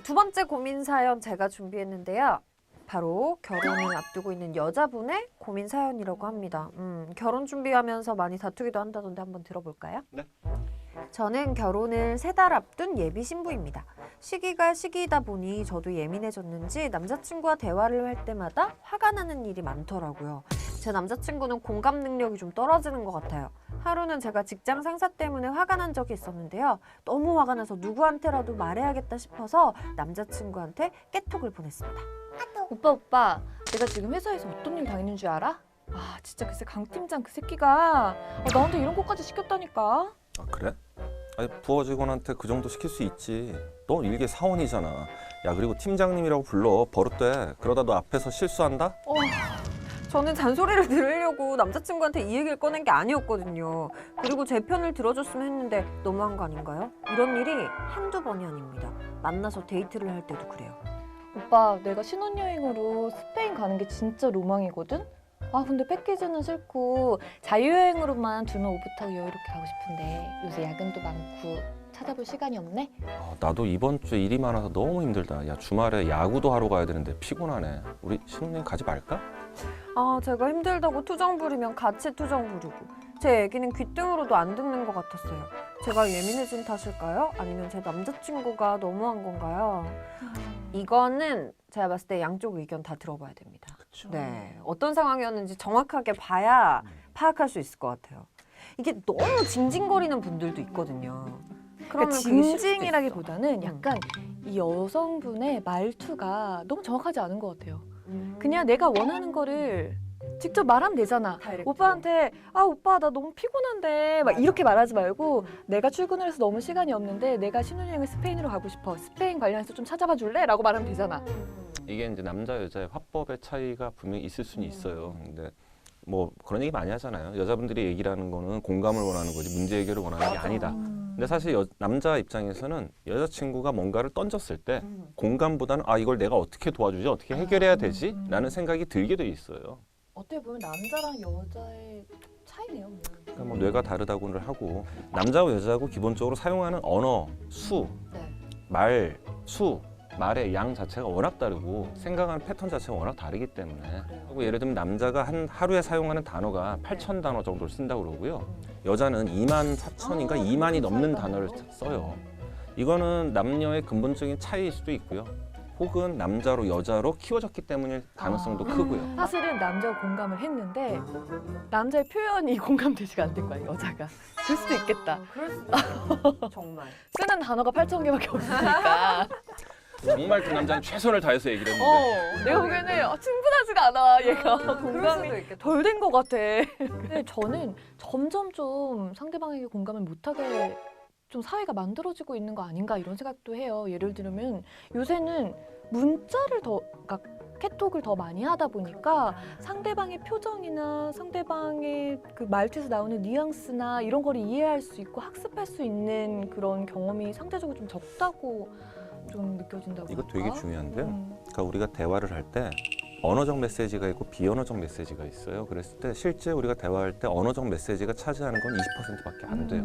두 번째 고민 사연 제가 준비했는데요. 바로 결혼을 앞두고 있는 여자분의 고민 사연이라고 합니다. 결혼 준비하면서 많이 다투기도 한다던데 한번 들어볼까요? 네. 저는 결혼을 3달 앞둔 예비 신부입니다. 시기가 시기이다 보니 저도 예민해졌는지 남자친구와 대화를 할 때마다 화가 나는 일이 많더라고요. 제 남자친구는 공감 능력이 좀 떨어지는 것 같아요. 하루는 제가 직장 상사 때문에 화가 난 적이 있었는데요. 너무 화가 나서 누구한테라도 말해야겠다 싶어서 남자친구한테 깨톡을 보냈습니다. 오빠, 내가 지금 회사에서 어떤 일 당했는 줄 알아? 아, 진짜 글쎄 강 팀장 그 새끼가 나한테 이런 것까지 시켰다니까. 아 그래? 아니 부하 직원한테 그 정도 시킬 수 있지. 너 일개 사원이잖아. 야 그리고 팀장님이라고 불러. 버릇돼. 그러다 너 앞에서 실수한다? 저는 잔소리를 들으려고 남자친구한테 이 얘기를 꺼낸 게 아니었거든요. 그리고 제 편을 들어줬으면 했는데 너무한 거 아닌가요? 이런 일이 한두 번이 아닙니다. 만나서 데이트를 할 때도 그래요. 오빠, 내가 신혼여행으로 스페인 가는 게 진짜 로망이거든? 아, 근데 패키지는 싫고 자유여행으로만 둘만 오붓하고 여유롭게 가고 싶은데 요새 야근도 많고 찾아볼 시간이 없네? 나도 이번 주에 일이 많아서 너무 힘들다. 야 주말에 야구도 하러 가야 되는데 피곤하네. 우리 신혼여행 가지 말까? 아, 제가 힘들다고 투정 부리면 같이 투정 부리고 제 얘기는 귓등으로도 안 듣는 것 같았어요. 제가 예민해진 탓일까요? 아니면 제 남자친구가 너무한 건가요? 이거는 제가 봤을 때 양쪽 의견 다 들어봐야 됩니다. 그쵸. 네, 어떤 상황이었는지 정확하게 봐야 파악할 수 있을 것 같아요. 이게 너무 징징거리는 분들도 있거든요. 그러면 그러니까 그게 싫을 수도 징징이라기보다는 있어. 약간 이 여성분의 말투가 너무 정확하지 않은 것 같아요. 음. 그냥 내가 원하는 거를 직접 말하면 되잖아. 다이렉트. 오빠한테 아 오빠 나 너무 피곤한데 막 이렇게 말하지 말고 내가 출근을 해서 너무 시간이 없는데 내가 신혼여행을 스페인으로 가고 싶어. 스페인 관련해서 좀 찾아봐 줄래? 라고 말하면 되잖아. 이게 이제 남자 여자의 화법의 차이가 분명히 있을 수는 있어요. 근데 뭐 그런 얘기 많이 하잖아요. 여자분들이 얘기를 하는 거는 공감을 원하는 거지 문제 해결을 원하는 게 아니다. 근데 사실 남자 입장에서는 여자친구가 뭔가를 던졌을 때 공감보다는 아 이걸 내가 어떻게 도와주지 어떻게 해결해야 되지? 라는 생각이 들게 돼 있어요. 어떻게 보면 남자랑 여자의 차이네요. 그러니까 뭐 뇌가 다르다고는 하고 남자와 여자하고 기본적으로 사용하는 언어, 수, 네. 말, 수, 말의 양 자체가 워낙 다르고 생각하는 패턴 자체가 워낙 다르기 때문에 그리고 예를 들면 남자가 한 하루에 사용하는 단어가 8,000 단어 정도를 쓴다고 그러고요. 여자는 24,000인가 2만이 넘는 단어를 써요. 이거는 남녀의 근본적인 차이일 수도 있고요. 혹은 남자로 여자로 키워졌기 때문일 가능성도 크고요. 사실은 남자가 공감을 했는데 남자의 표현이 공감되지가 않는 거야 여자가. 그럴 수도 있겠다. 그럴 수도 있어요. 정말. 쓰는 단어가 8,000개밖에 없으니까. 정말 그 남자는 최선을 다해서 얘기를 했는데 내가 보기에는 충분하지가 않아 얘가. 그럴 공감이 수도 있겠다. 덜 된 것 같아. 근데 저는 점점 좀 상대방에게 공감을 못하게 좀 사회가 만들어지고 있는 거 아닌가 이런 생각도 해요. 예를 들면 요새는 문자를 그러니까 카톡을 더 많이 하다 보니까 상대방의 표정이나 상대방의 그 말투에서 나오는 뉘앙스나 이런 걸 이해할 수 있고 학습할 수 있는 그런 경험이 상대적으로 좀 적다고 좀 느껴진다고 이거 되게 할까? 중요한데요. 그러니까 우리가 대화를 할 때 언어적 메시지가 있고 비언어적 메시지가 있어요. 그랬을 때 실제 우리가 대화할 때 언어적 메시지가 차지하는 건 20%밖에 안 돼요.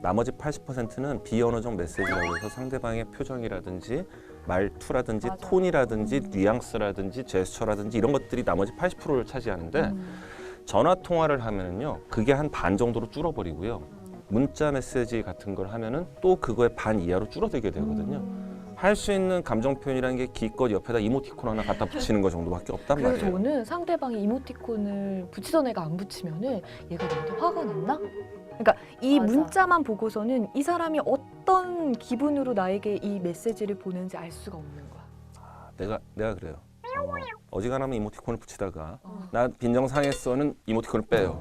나머지 80%는 비언어적 메시지라고 해서 상대방의 표정이라든지 말투라든지 맞아. 톤이라든지 뉘앙스라든지 제스처라든지 이런 것들이 나머지 80%를 차지하는데 전화 통화를 하면은요 그게 한 반 정도로 줄어버리고요 문자 메시지 같은 걸 하면은 또 그거의 반 이하로 줄어들게 되거든요. 할 수 있는 감정 표현이라는 게 기껏 옆에다 이모티콘 하나 갖다 붙이는 거 정도밖에 없단 그래서 말이에요. 저는 상대방이 이모티콘을 붙이던 애가 안 붙이면은 얘가 나한테 화가 났나? 그러니까 이 맞아. 문자만 보고서는 이 사람이 어떤 기분으로 나에게 이 메시지를 보는지 알 수가 없는 거야. 내가 그래요. 어지간하면 이모티콘을 붙이다가 나 빈정 상했어는 이모티콘을 빼요.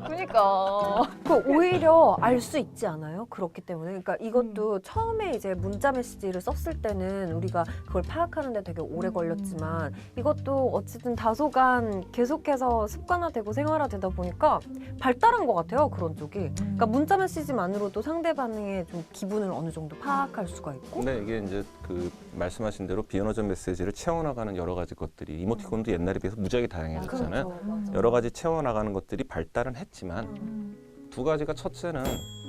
그러니까. 그 오히려 알 수 있지 않아요? 그렇기 때문에. 그러니까 이것도 처음에 이제 문자 메시지를 썼을 때는 우리가 그걸 파악하는데 되게 오래 걸렸지만 이것도 어쨌든 다소간 계속해서 습관화되고 생활화되다 보니까 발달한 것 같아요. 그런 쪽이. 그러니까 문자 메시지만으로도 상대방의 좀 기분을 어느 정도 파악할 수가 있고. 근데 이게 이제 그 말씀하신 대로 비언어적 메시지를 채워나가는 여러 가지 것들이 이모티콘도 옛날에 비해서 무지하게 다양해졌잖아요. 맞아. 여러 가지 채워나가는 것들이 발달은 했지만 두 가지가 첫째는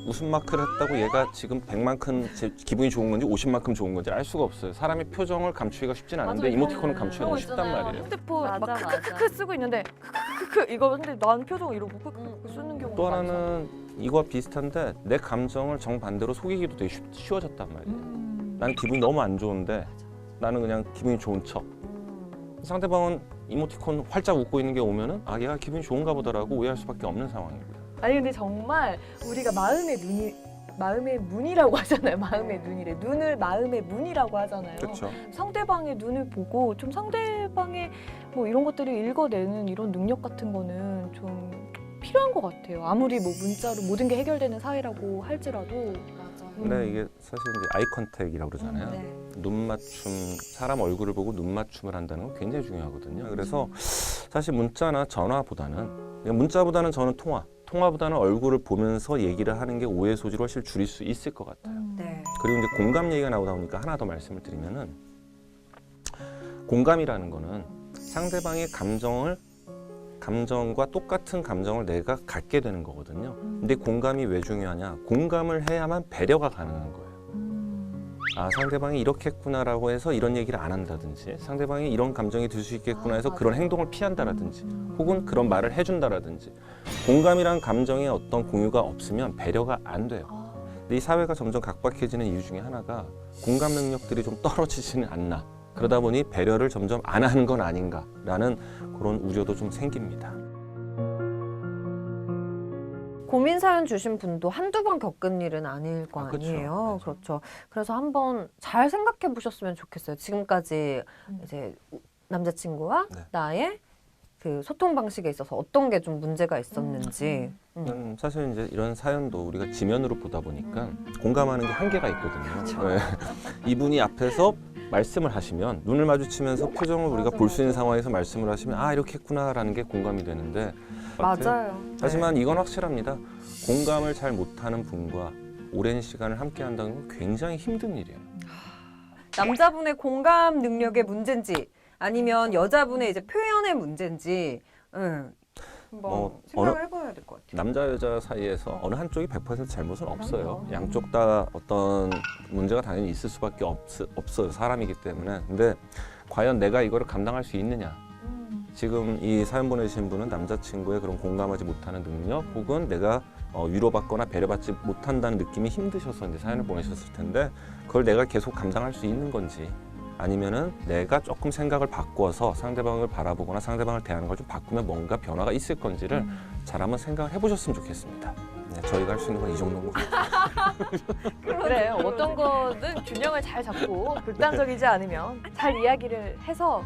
웃음 마크를 했다고 얘가 지금 100만큼 기분이 좋은 건지 50만큼 좋은 건지 알 수가 없어요. 사람의 표정을 감추기가 쉽진 않은데 맞아요. 이모티콘을 감추기가 너무 그런 거 쉽단 있잖아요. 말이에요. 핸드폰 맞아, 막 맞아. 크크크크 쓰고 있는데 크크크크 이거 근데 나는 표정 이러고 크크크 쓰는 경우가 또 하나는 이거와 비슷한데 내 감정을 정반대로 속이기도 되게 쉬워졌단 말이에요. 나는 기분이 너무 안 좋은데 나는 그냥 기분이 좋은 척. 상대방은 이모티콘 활짝 웃고 있는 게 오면은 아 얘가 기분이 좋은가 보다라고 오해할 수밖에 없는 상황이고요. 아니 근데 정말 우리가 마음의 문이라고 하잖아요. 마음의 눈이래. 눈을 마음의 문이라고 하잖아요. 그렇죠. 상대방의 눈을 보고 좀 상대방의 뭐 이런 것들을 읽어내는 이런 능력 같은 거는 좀 필요한 것 같아요. 아무리 뭐 문자로 모든 게 해결되는 사회라고 할지라도. 근데 이게 사실 이제 아이 컨택이라고 그러잖아요. 네. 눈 맞춤, 사람 얼굴을 보고 눈 맞춤을 한다는 건 굉장히 중요하거든요. 그래서 사실 문자나 전화보다는 문자보다는 저는 통화보다는 얼굴을 보면서 얘기를 하는 게 오해 소지를 훨씬 줄일 수 있을 것 같아요. 네. 그리고 이제 공감 얘기가 나오다 보니까 하나 더 말씀을 드리면은 공감이라는 거는 상대방의 감정과 똑같은 감정을 내가 갖게 되는 거거든요. 근데 공감이 왜 중요하냐? 공감을 해야만 배려가 가능한 거예요. 아, 상대방이 이렇게 했구나라고 해서 이런 얘기를 안 한다든지 상대방이 이런 감정이 들 수 있겠구나 해서 그런 행동을 피한다라든지 혹은 그런 말을 해준다라든지 공감이란 감정의 어떤 공유가 없으면 배려가 안 돼요. 근데 이 사회가 점점 각박해지는 이유 중에 하나가 공감 능력들이 좀 떨어지지는 않나. 그러다 보니 배려를 점점 안 하는 건 아닌가라는 그런 우려도 좀 생깁니다. 고민 사연 주신 분도 한두 번 겪은 일은 아닐 거 아, 그쵸. 아니에요. 그렇죠. 그래서 한번 잘 생각해 보셨으면 좋겠어요. 지금까지 이제 남자친구와 네. 나의 그 소통 방식에 있어서 어떤 게 좀 문제가 있었는지. 사실 이제 이런 사연도 우리가 지면으로 보다 보니까 공감하는 게 한계가 있거든요. 네. 이분이 앞에서 말씀을 하시면 눈을 마주치면서 표정을 우리가 볼 수 있는 상황에서 말씀을 하시면 아 이렇게 했구나라는 게 공감이 되는데 맞아요. 하지만 이건 확실합니다. 공감을 잘 못하는 분과 오랜 시간을 함께 한다는 건 굉장히 힘든 일이에요. 남자분의 공감 능력의 문제인지 아니면 여자분의 이제 표현의 문제인지 한번 생각을 해봐야 될 것 같아요. 남자 여자 사이에서 어느 한쪽이 100% 잘못은 없어요. 양쪽 다 어떤 문제가 당연히 있을 수밖에 없어요. 사람이기 때문에. 근데 과연 내가 이거를 감당할 수 있느냐? 지금 이 사연 보내신 분은 남자친구의 그런 공감하지 못하는 능력 혹은 내가 위로받거나 배려받지 못한다는 느낌이 힘드셔서 이제 사연을 보내셨을 텐데 그걸 내가 계속 감당할 수 있는 건지 아니면은 내가 조금 생각을 바꿔서 상대방을 바라보거나 상대방을 대하는 걸 좀 바꾸면 뭔가 변화가 있을 건지를 잘 한번 생각을 해보셨으면 좋겠습니다. 네, 저희가 할 수 있는 건 이 정도인 것 같아요. 그래 어떤 거는 균형을 잘 잡고 극단적이지 않으면 잘 이야기를 해서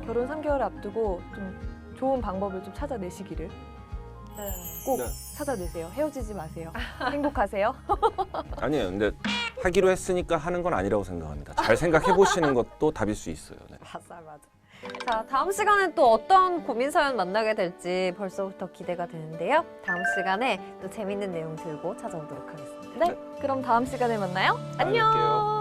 결혼 3개월 앞두고 좀 좋은 방법을 좀 찾아내시기를 꼭 네. 찾아내세요. 헤어지지 마세요. 행복하세요. 아니에요. 근데 하기로 했으니까 하는 건 아니라고 생각합니다. 잘 생각해 보시는 것도 답일 수 있어요. 네. 맞아. 자, 다음 시간엔 또 어떤 고민 사연 만나게 될지 벌써부터 기대가 되는데요. 다음 시간에 또 재밌는 내용 들고 찾아오도록 하겠습니다. 네, 그럼 다음 시간에 만나요. 안녕. 뵐게요.